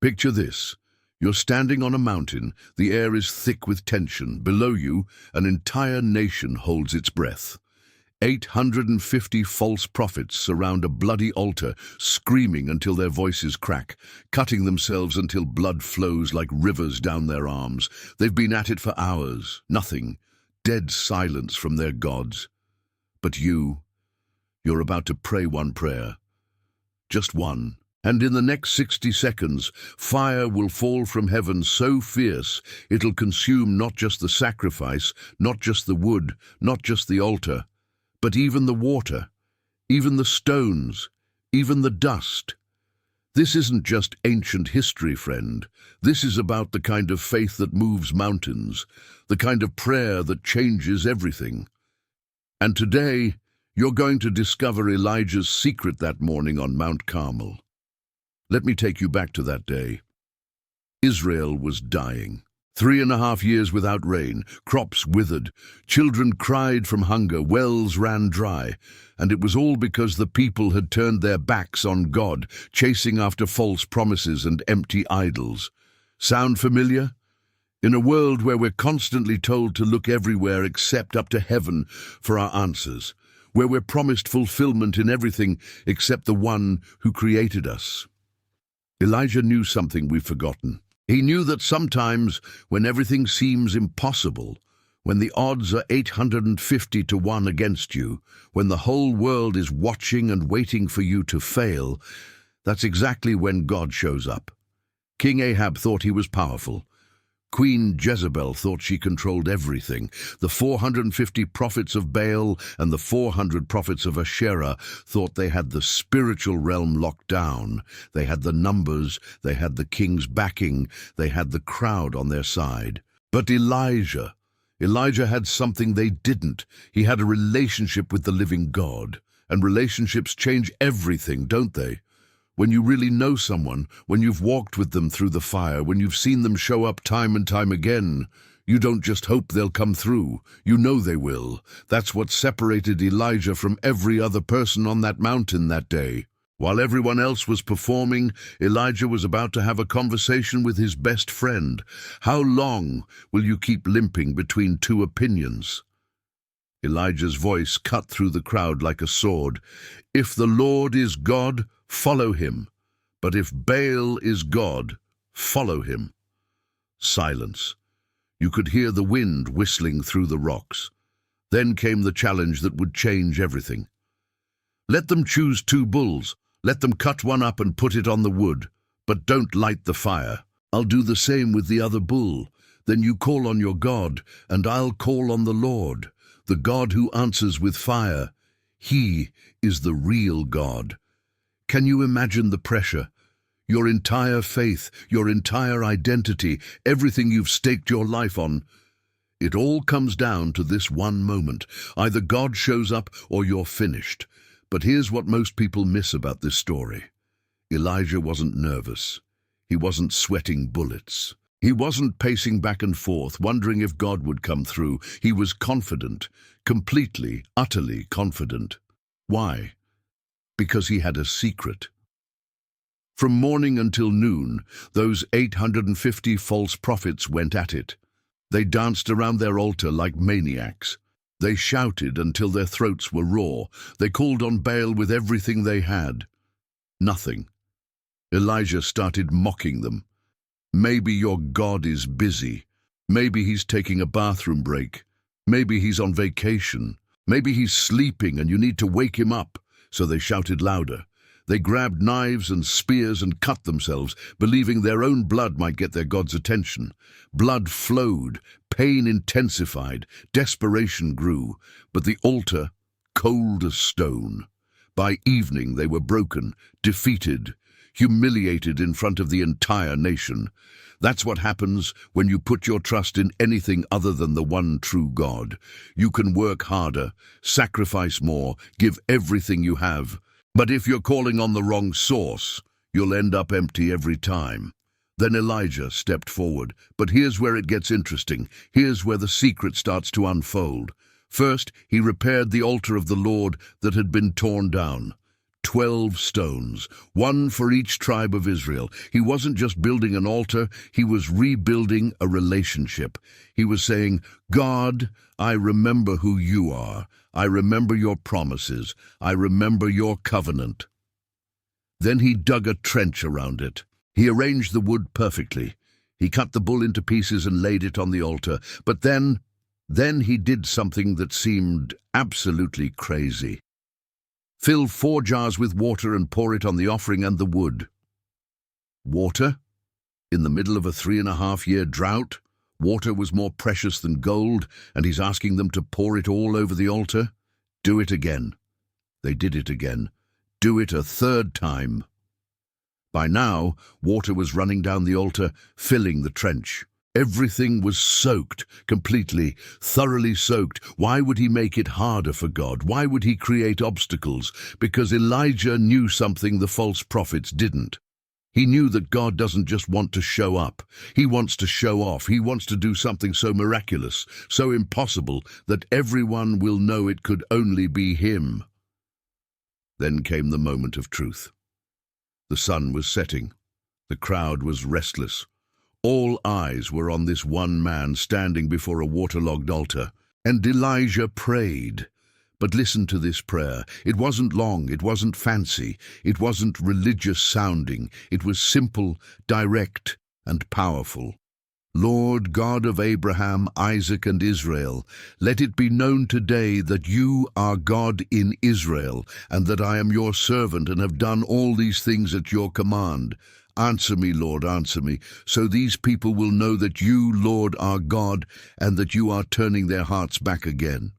Picture this. You're standing on a mountain, the air is thick with tension. Below you, an entire nation holds its breath. 850 false prophets surround a bloody altar, screaming until their voices crack, cutting themselves until blood flows like rivers down their arms. They've been at it for hours. Nothing. Dead silence from their gods. But you're about to pray one prayer. Just one. And in the next 60 seconds, fire will fall from heaven so fierce it'll consume not just the sacrifice, not just the wood, not just the altar, but even the water, even the stones, even the dust. This isn't just ancient history, friend. This is about the kind of faith that moves mountains, the kind of prayer that changes everything. And today, you're going to discover Elijah's secret that morning on Mount Carmel. Let me take you back to that day. Israel was dying. 3.5 years without rain, crops withered, children cried from hunger, wells ran dry, and it was all because the people had turned their backs on God, chasing after false promises and empty idols. Sound familiar? In a world where we're constantly told to look everywhere except up to heaven for our answers, where we're promised fulfillment in everything except the one who created us. Elijah knew something we've forgotten. He knew that sometimes, when everything seems impossible, when the odds are 850 to 1 against you, when the whole world is watching and waiting for you to fail, that's exactly when God shows up. King Ahab thought he was powerful. Queen Jezebel thought she controlled everything. The 450 prophets of Baal and the 400 prophets of Asherah thought they had the spiritual realm locked down. They had the numbers, they had the king's backing, they had the crowd on their side. But Elijah had something they didn't. He had a relationship with the living God. And relationships change everything, don't they? When you really know someone, when you've walked with them through the fire, when you've seen them show up time and time again, you don't just hope they'll come through. You know they will. That's what separated Elijah from every other person on that mountain that day. While everyone else was performing, Elijah was about to have a conversation with his best friend. How long will you keep limping between two opinions? Elijah's voice cut through the crowd like a sword. If the Lord is God, follow him. But if Baal is God, follow him. Silence. You could hear the wind whistling through the rocks. Then came the challenge that would change everything. Let them choose 2 bulls. Let them cut one up and put it on the wood. But don't light the fire. I'll do the same with the other bull. Then you call on your God, and I'll call on the Lord, the God who answers with fire. He is the real God. Can you imagine the pressure? Your entire faith, your entire identity, everything you've staked your life on. It all comes down to this one moment. Either God shows up or you're finished. But here's what most people miss about this story. Elijah wasn't nervous. He wasn't sweating bullets. He wasn't pacing back and forth, wondering if God would come through. He was confident, completely, utterly confident. Why? Because he had a secret. From morning until noon, those 850 false prophets went at it. They danced around their altar like maniacs. They shouted until their throats were raw. They called on Baal with everything they had. Nothing. Elijah started mocking them. Maybe your God is busy. Maybe he's taking a bathroom break. Maybe he's on vacation. Maybe he's sleeping and you need to wake him up. So they shouted louder. They grabbed knives and spears and cut themselves, believing their own blood might get their God's attention. Blood flowed, pain intensified, desperation grew, but the altar, cold as stone. By evening they were broken, defeated, humiliated in front of the entire nation. That's what happens when you put your trust in anything other than the one true God. You can work harder, sacrifice more, give everything you have. But if you're calling on the wrong source, you'll end up empty every time. Then Elijah stepped forward. But here's where it gets interesting. Here's where the secret starts to unfold. First, he repaired the altar of the Lord that had been torn down. 12 stones, one for each tribe of Israel. He wasn't just building an altar, he was rebuilding a relationship. He was saying, God, I remember who you are. I remember your promises. I remember your covenant. Then he dug a trench around it. He arranged the wood perfectly. He cut the bull into pieces and laid it on the altar. But then he did something that seemed absolutely crazy. Fill 4 jars with water and pour it on the offering and the wood. Water? In the middle of a 3.5-year drought? Water was more precious than gold, and he's asking them to pour it all over the altar? Do it again. They did it again. Do it a 3rd time. By now, water was running down the altar, filling the trench. Everything was soaked, completely, thoroughly soaked. Why would he make it harder for God? Why would he create obstacles? Because Elijah knew something the false prophets didn't. He knew that God doesn't just want to show up. He wants to show off. He wants to do something so miraculous, so impossible, that everyone will know it could only be him. Then came the moment of truth. The sun was setting. The crowd was restless. All eyes were on this one man standing before a waterlogged altar. And Elijah prayed. But listen to this prayer. It wasn't long, it wasn't fancy, it wasn't religious sounding. It was simple, direct, and powerful. Lord God of Abraham, Isaac, and Israel, let it be known today that you are God in Israel, and that I am your servant and have done all these things at your command. Answer me, Lord, answer me, so these people will know that you, Lord, are God, and that you are turning their hearts back again.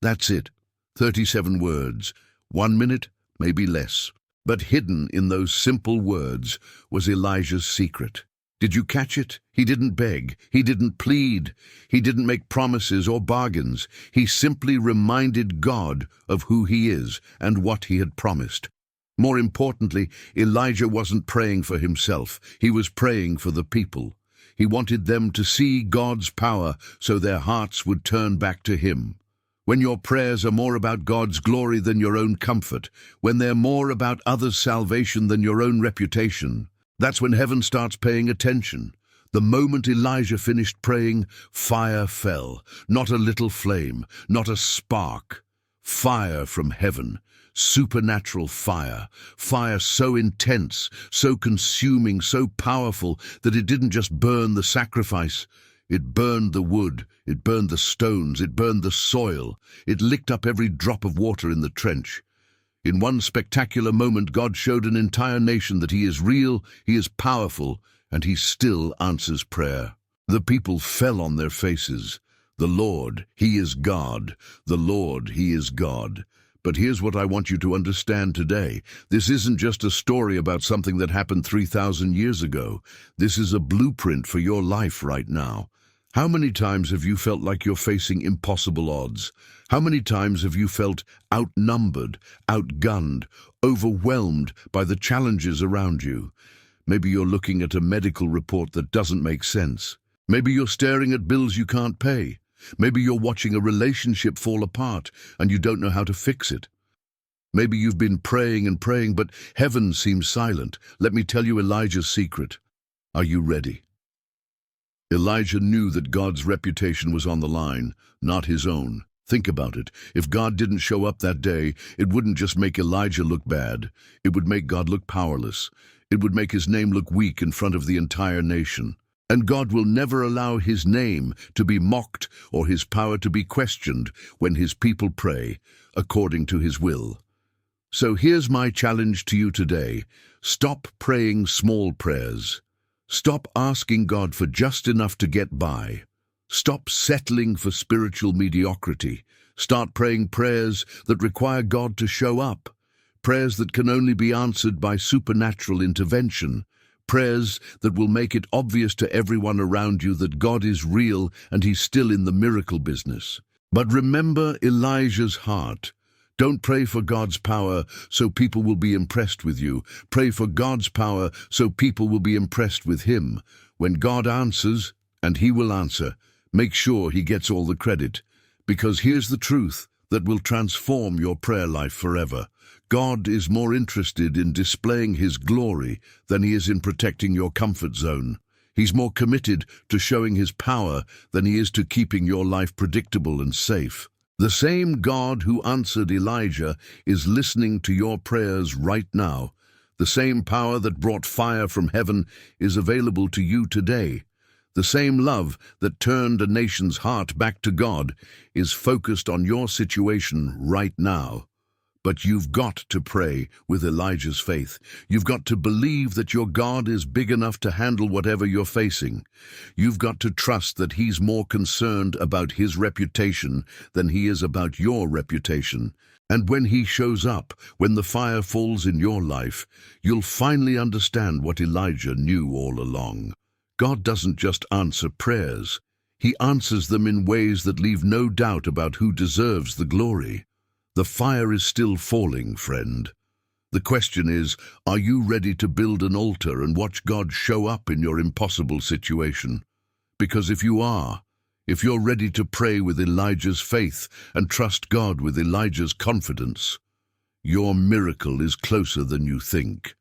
That's it. 37 words. 1 minute, maybe less. But hidden in those simple words was Elijah's secret. Did you catch it? He didn't beg. He didn't plead. He didn't make promises or bargains. He simply reminded God of who he is and what he had promised. More importantly, Elijah wasn't praying for himself. He was praying for the people. He wanted them to see God's power so their hearts would turn back to him. When your prayers are more about God's glory than your own comfort, when they're more about others' salvation than your own reputation, that's when heaven starts paying attention. The moment Elijah finished praying, fire fell. Not a little flame, not a spark. Fire from heaven. Supernatural fire. Fire so intense, so consuming, so powerful that it didn't just burn the sacrifice. It burned the wood, it burned the stones, it burned the soil. It licked up every drop of water in the trench. In one spectacular moment, God showed an entire nation that he is real, he is powerful, and he still answers prayer. The people fell on their faces. The Lord, he is God. The Lord, he is God. But here's what I want you to understand today. This isn't just a story about something that happened 3,000 years ago. This is a blueprint for your life right now. How many times have you felt like you're facing impossible odds? How many times have you felt outnumbered, outgunned, overwhelmed by the challenges around you? Maybe you're looking at a medical report that doesn't make sense. Maybe you're staring at bills you can't pay. Maybe you're watching a relationship fall apart and you don't know how to fix it. Maybe you've been praying and praying, but heaven seems silent. Let me tell you Elijah's secret. Are you ready? Elijah knew that God's reputation was on the line, not his own. Think about it. If God didn't show up that day, it wouldn't just make Elijah look bad. It would make God look powerless. It would make his name look weak in front of the entire nation. And God will never allow his name to be mocked or his power to be questioned when his people pray according to his will. So here's my challenge to you today. Stop praying small prayers. Stop asking God for just enough to get by. Stop settling for spiritual mediocrity. Start praying prayers that require God to show up. Prayers that can only be answered by supernatural intervention. Prayers that will make it obvious to everyone around you that God is real and he's still in the miracle business. But remember Elijah's heart. Don't pray for God's power so people will be impressed with you. Pray for God's power so people will be impressed with him. When God answers, and he will answer, make sure he gets all the credit. Because here's the truth. that will transform your prayer life forever. God is more interested in displaying His glory than He is in protecting your comfort zone. He's more committed to showing His power than He is to keeping your life predictable and safe. The same God who answered Elijah is listening to your prayers right now. The same power that brought fire from heaven is available to you today. The same love that turned a nation's heart back to God is focused on your situation right now. But you've got to pray with Elijah's faith. You've got to believe that your God is big enough to handle whatever you're facing. You've got to trust that He's more concerned about His reputation than He is about your reputation. And when He shows up, when the fire falls in your life, you'll finally understand what Elijah knew all along. God doesn't just answer prayers. He answers them in ways that leave no doubt about who deserves the glory. The fire is still falling, friend. The question is, are you ready to build an altar and watch God show up in your impossible situation? Because if you are, if you're ready to pray with Elijah's faith and trust God with Elijah's confidence, your miracle is closer than you think.